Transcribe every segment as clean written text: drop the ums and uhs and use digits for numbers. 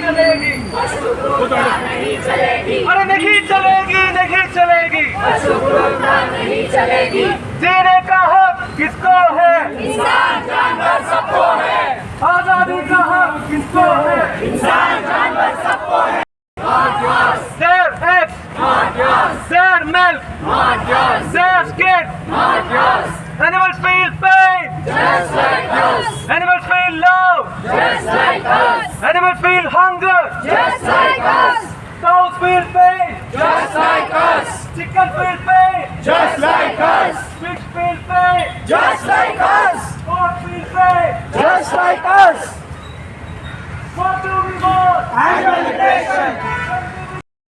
चलेगी, अरे नहीं चलेगी, नहीं चलेगी, नहीं चलेगी। जीने का हक किसको है? इंसान जानवर सबको है। आजादी का हक किसको है? इंसान जानवर सबको है। Not yours, Their eggs, not yours, their milk, not yours, their skin. not yours. Animals feel pain, Just like us, animals feel love, just like us, animals feel hunger, just like us, cows feel pain, just like us, chicken feel pain, just like us, fish feel pain, just like us, pork feel pain. just like us. What do we want? Animal liberation.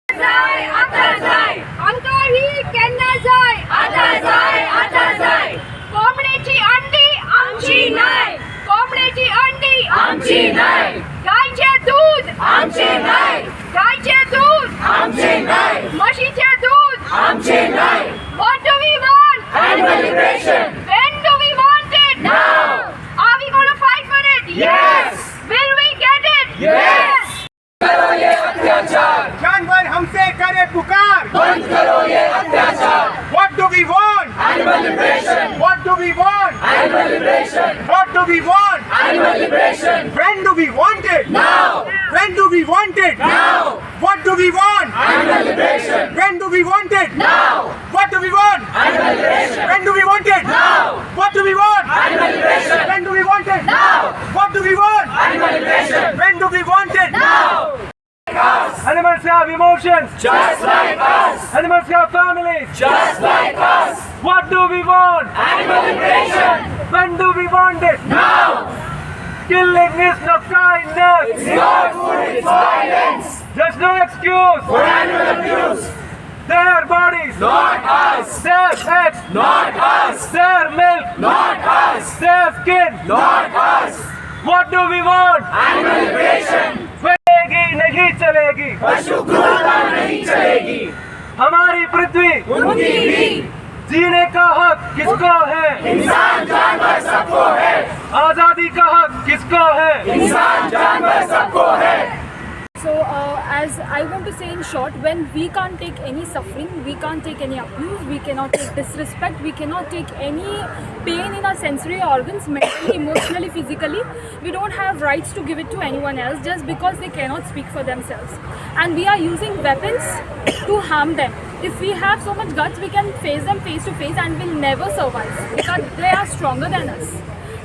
जाय आता जाय आमका ही केन्ना जाय आता जाय, आता जाय. कोंबड्याची अंडी आमची नाही कोंबड्याची अंडी आमची नाही, गायचे दूध आमचे नाही, गायचे दूध आमचे नाही, म्हशीचे दूध आमचे नाही. What do we want? Animal liberation. When do we want it? Now. Are we going to fight for it? Yes. Will we get it? Yes. करो ये अत्याचार, जानवर हमसे करे पुकार. बंद करो ये अत्याचार. What do we want? Animal liberation. What do we want? Animal liberation. What do we want? Animal liberation. When do we want it? Now. When do we want it? Now. What do we want? Animal liberation. When do we want it? Now. What do we want? Animal liberation. When do we want it? Now. What do we want? Animal liberation. When do we want it? Now. What do we want? Animal liberation. When do we want it? Now. Us. Animals have emotions. Just like us. Animals have families. Just like us. What do we want? Animal liberation. When do we want it? Now. Killing is not kindness. It's not food, it's violence. There's no excuse. For animal abuse. Their bodies, Not us. their eggs, Not us. their milk, Not us. their skin. Not us. What do we want? Animal liberation. चलेगी नहीं चलेगी. पशु क्रूरता नहीं चलेगी. हमारी पृथ्वी उनकी भी. जीने का हक किसको है? इंसान जानवर सबको है. आजादी का हक किसको है? इंसान जानवर सबको है. So as I want to say in short, when we can't take any suffering, we can't take any abuse, we cannot take disrespect, we cannot take any pain in our sensory organs, mentally, emotionally, physically, we don't have rights to give it to anyone else just because they cannot speak for themselves. And we are using weapons to harm them. If we have so much guts, we can face them face to face and we'll never survive because they are stronger than us.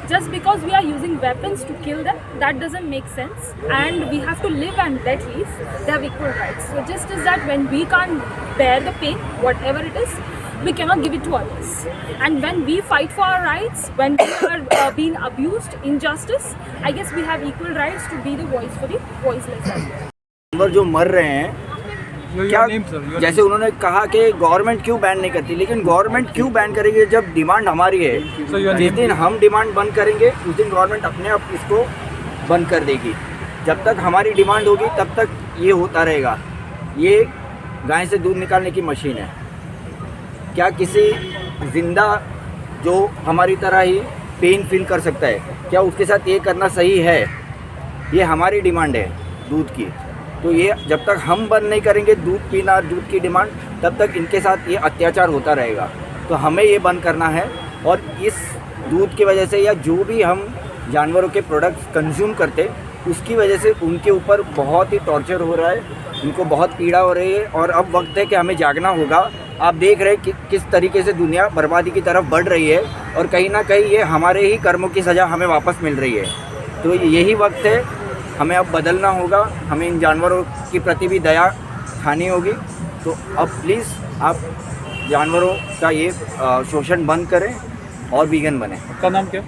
Just because we are using weapons to kill them, that doesn't make sense, and we have to live and let live. They have equal rights. So just as that, when we can't bear the pain, whatever it is, we cannot give it to others. And when we fight for our rights, when we are being abused, injustice, I guess we have equal rights to be the voice for the voiceless. जानवर जो मर रहे हैं, क्या जैसे उन्होंने कहा कि गवर्नमेंट क्यों बैन नहीं करती, लेकिन गवर्नमेंट क्यों बैन करेगी जब डिमांड हमारी है? जिस दिन हम डिमांड बंद करेंगे उस दिन गवर्नमेंट अपने आप इसको बंद कर देगी. जब तक हमारी डिमांड होगी तब तक ये होता रहेगा. ये गाय से दूध निकालने की मशीन है. क्या किसी जिंदा जो हमारी तरह ही पेन फील कर सकता है, क्या उसके साथ ये करना सही है? ये हमारी डिमांड है दूध की, तो ये जब तक हम बंद नहीं करेंगे दूध पीना, दूध की डिमांड, तब तक इनके साथ ये अत्याचार होता रहेगा. तो हमें ये बंद करना है. और इस दूध की वजह से या जो भी हम जानवरों के प्रोडक्ट्स कंज्यूम करते, उसकी वजह से उनके ऊपर बहुत ही टॉर्चर हो रहा है, उनको बहुत पीड़ा हो रही है. और अब वक्त है कि हमें जागना होगा. आप देख रहे हैं कि किस तरीके से दुनिया बर्बादी की तरफ बढ़ रही है और कहीं ना कहीं ये हमारे ही कर्मों की सज़ा हमें वापस मिल रही है. तो यही वक्त है, हमें अब बदलना होगा. हमें इन जानवरों के प्रति भी दया खानी होगी. तो अब प्लीज़ आप जानवरों का ये शोषण बंद करें और वीगन बने. आपका नाम क्या?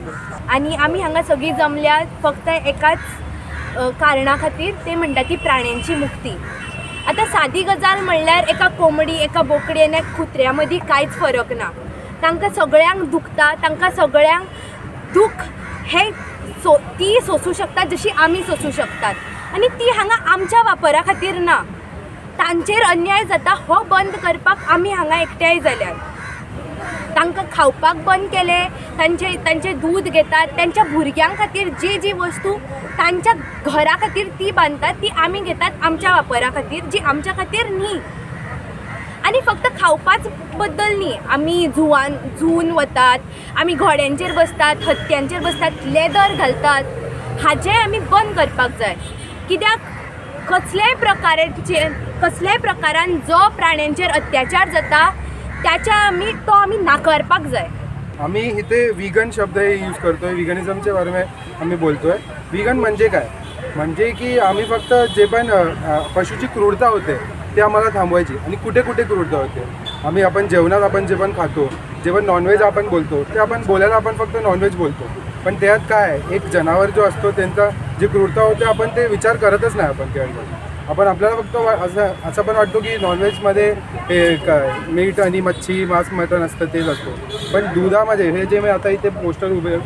आणि आम्ही हांगा सगळी जमल्यात फक्त एकाच कारणा खातीर, ते म्हणटा ती प्राण्यांची मुक्ती. आता सादी गजाल म्हणल्यार एका कोंबडी, एका बोकडी आनी एका कुत्र्या मदीं कांयच फरक ना. तांकां सगळ्यांक दुखता, तांकां सगळ्यांक दूख हे ती सोसूं शकतात जशी आमी सोसूं शकतात. आनी ती हांगा आमच्या वापरा खातीर ना. तांचेर अन्याय जाता हो बंद करपाक आमी हांगा एकठांय जाल्यात. तांकां खावपाक बंद केलें, तांचें दूध घेतात, तांच्या भुरग्यां खातीर जी वस्तू तांच्या घरा खातीर ती बांदतात ती आमी घेतात आमच्या वापरा खातीर, जी आमच्या खातीर न्ही. आनी फक्त खावपाच बद्दल न्ही, आमी झून वतात, आमी घोड्यांचेर बसतात, हत्त्यांचेर बसतात, लेदर घालतात, हाजें आमी बंद करपाक जाय. कित्याक कसल्याय प्रकारान जो प्राण्यांचेर अत्याचार जाता तो आमी नाकारपाक जाय. आम्ही इथे वीगन शब्द हे यूज करतोय, विगनिझमच्या बारे में आम्ही बोलतोय. वीगन म्हणजे काय, म्हणजे की आम्ही फक्त जे पण पशुची क्रूरता होते ते आम्हाला थांबवायची. आणि कुठे कुठे क्रूरता होते, आपण जेवणात आपण जे पण खातो, जे पण नॉनव्हेज आपण बोलतो ते आपण बोलायला आपण फक्त नॉनव्हेज बोलतो, पण त्यात काय एक जनावर जो असतो त्यांचा जी क्रूरता होते आपण ते विचार करतच नाही. आपण आपल्याला फक्त असं पण वाटतो की नॉनव्हेजमध्ये हे मीठ आणि मच्छी मांस मटण असतं तेच असतो, पण दुधामध्ये हे जे मी आता इथे पोस्टर उभे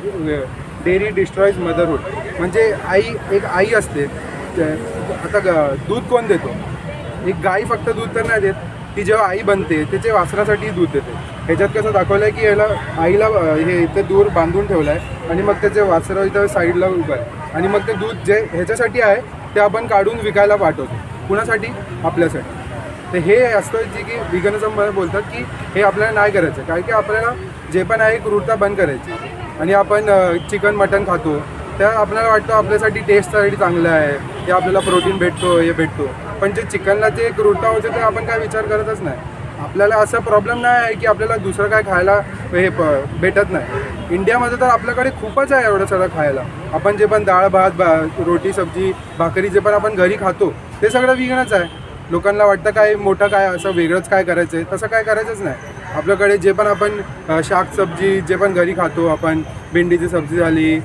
डेअरी डिस्ट्रॉईज मदरहूड, म्हणजे एक आई असते. आता दूध कोण देतो, एक गाई फक्त दूध तर नाही देत, ती जेव्हा आई बनते त्याच्या वासरासाठी दूध देते. ह्याच्यात कसं दाखवलं आहे की याला आईला हे इथे दूर बांधून ठेवलं आहे आणि मग त्याचे वासरं इथं साईडला उभं आहे आणि मग ते दूध जे ह्याच्यासाठी आहे ते आपण काढून विकायला पाठवतो. कुणासाठी, आपल्यासाठी. तर हे असतं जे की विगनिझममध्ये बोलतात की हे आपल्याला नाही करायचं, कारण की आपल्याला जे पण आहे क्रूरता बंद करायची. आणि आपण चिकन मटण खातो त्या आपल्याला वाटतं आपल्यासाठी टेस्टसाठी चांगलं आहे, हे आपल्याला प्रोटीन भेटतो, हे भेटतो, पण जे चिकनला जे क्रूरता होते ते आपण काय विचार करतच नाही. आपल्याला असा प्रॉब्लेम नाही आहे की आपल्याला दुसरं काय खायला हे भेटत नाही. इंडियामध्ये तर आपल्याकडे खूपच आहे एवढं सगळं खायला. आपण जे पण डाळ भात रोटी सब्जी भाकरी जे पण आपण घरी खातो ते सगळं विगणच आहे. लोकांना वाटतं काय मोठं काय असं वेगळंच काय करायचं आहे, तसं काय करायचंच नाही. आपल्याकडे जे पण आपण शाक सब्जी जे पण घरी खातो, आपण भेंडीची सब्जी झाली,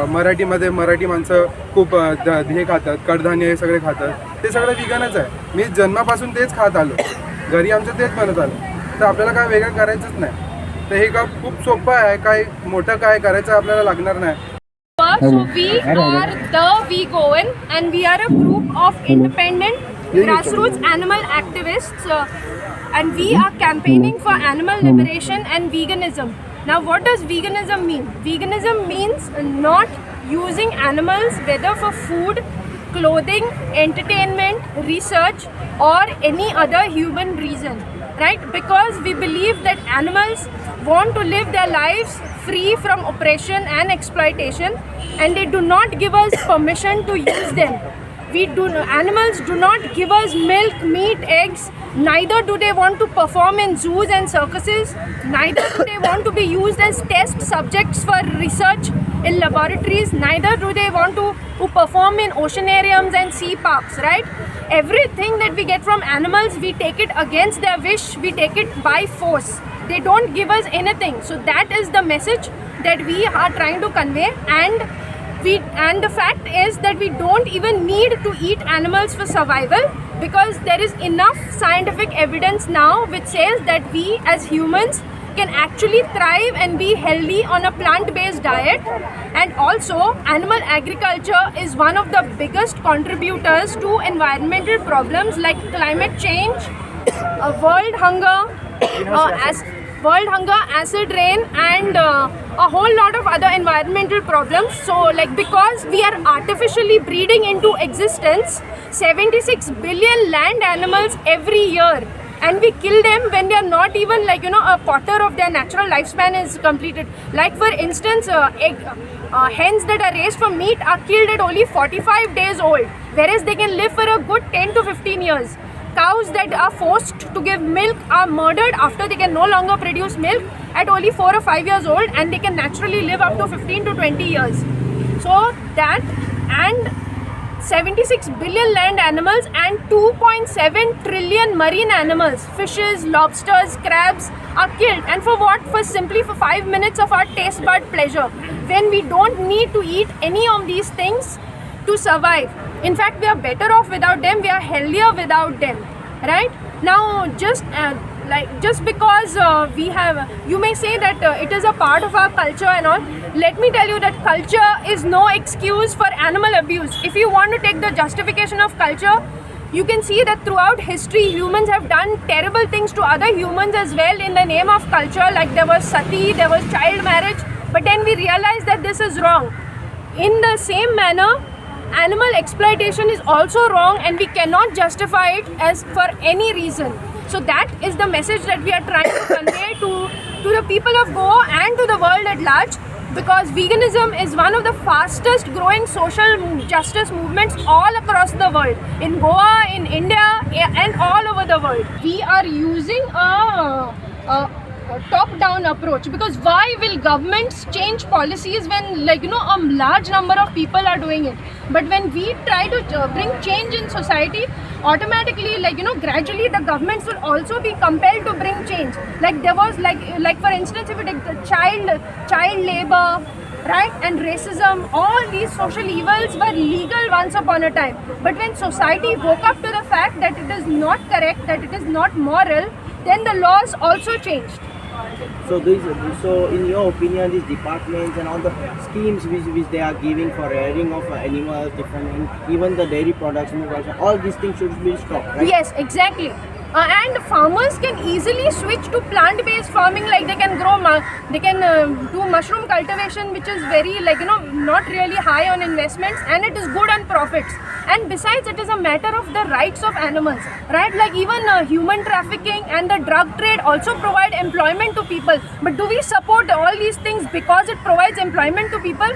मराठीमध्ये मराठी माणसं खूप हे खातात, कडधान्य हे सगळे खातात, ते सगळं विगणच आहे. मी जन्मापासून तेच खात आलो, घरी आमचं तेच बनत आलं, तर आपल्याला काय वेगळं करायचंच नाही. तर हे काम खूप सोपं आहे, काय मोठं काय करायचं आपल्याला लागणार नाही. So we are the VGOAN and we are a group of independent grassroots animal activists and we are campaigning for animal liberation and veganism. Now what does veganism mean? Veganism means not using animals whether for food, clothing, entertainment, research or any other human reason, right? Because we believe that animals want to live their lives free from oppression and exploitation and they do not give us permission to use them. Animals do not give us milk, meat, eggs, neither do they want to perform in zoos and circuses, neither do they want to be used as test subjects for research in laboratories, neither do they want to perform in oceanariums and sea parks, right? Everything that we get from animals, we take it against their wish, we take it by force. They don't give us anything. So that is the message that we are trying to convey, and the fact is that we don't even need to eat animals for survival because there is enough scientific evidence now which says that we as humans can actually thrive and be healthy on a plant-based diet. And also animal agriculture is one of the biggest contributors to environmental problems like climate change, world hunger, acid rain and a whole lot of other environmental problems. So like because we are artificially breeding into existence 76 billion land animals every year and we kill them when they are not even a quarter of their natural lifespan is completed. Like for instance hens that are raised for meat are killed at only 45 days old whereas they can live for a good 10 to 15 years. Cows that are forced to give milk are murdered after they can no longer produce milk at only 4 or 5 years old and they can naturally live up to 15 to 20 years. So that and 76 billion land animals and 2.7 trillion marine animals, fishes, lobsters, crabs are killed. And for what? For simply for 5 minutes of our taste bud pleasure when we don't need to eat any of these things to survive. In fact, we are better off without them, we are healthier without them, right? Now just because you may say that it is a part of our culture and all. Let me tell you that culture is no excuse for animal abuse. If you want to take the justification of culture, You can see that throughout history, humans have done terrible things to other humans as well in the name of culture. Like there was sati, there was child marriage, but then we realized that this is wrong. In the same manner, animal exploitation is also wrong, and we cannot justify it as for any reason. So that is the message that we are trying to convey to the people of Goa and to the world at large, because veganism is one of the fastest growing social justice movements all across the world, in Goa, in India, and all over the world. We are using a top-down approach, because why will governments change policies when, like, you know, a large number of people are doing it? But when we try to bring change in society, automatically, like, you know, gradually the governments will also be compelled to bring change. Like there was like for instance, if you take the child labor, right, and racism, all these social evils were legal once upon a time. But when society woke up to the fact that it is not correct, that it is not moral, then the laws also changed. So in your opinion, these departments and all the schemes which they are giving for rearing of animals, different, even the dairy products, all these things should be stopped, right? Yes, exactly. And farmers can easily switch to plant-based farming. Like they can grow, do mushroom cultivation, which is very, like, you know, not really high on investments, and it is good on profits. And besides, it is a matter of the rights of animals, right? Like even human trafficking and the drug trade also provide employment to people. But do we support all these things because it provides employment to people?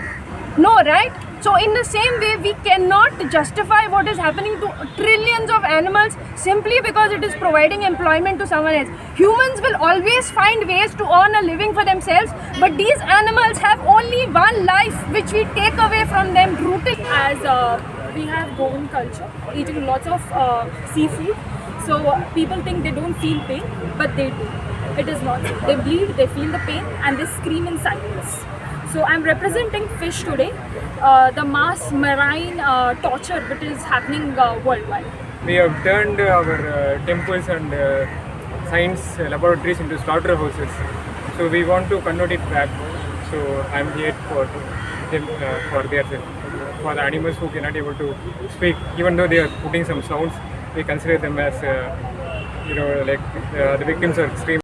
No, right? So in the same way, we cannot justify what is happening to trillions of animals simply because it is providing employment to someone else. Humans will always find ways to earn a living for themselves, but these animals have only one life, which we take away from them brutally. As we have Goan culture, eating lots of seafood, so people think they don't feel pain, but they do. It is not so. They bleed, they feel the pain, and they scream in silence. So I'm representing fish today, the mass marine torture that is happening worldwide. We have turned our temples and science laboratories into slaughterhouses. So we want to convert it back. So I'm here for them, for the animals who cannot able to speak. Even though they are putting some sounds, we consider them as, like the victims are extreme.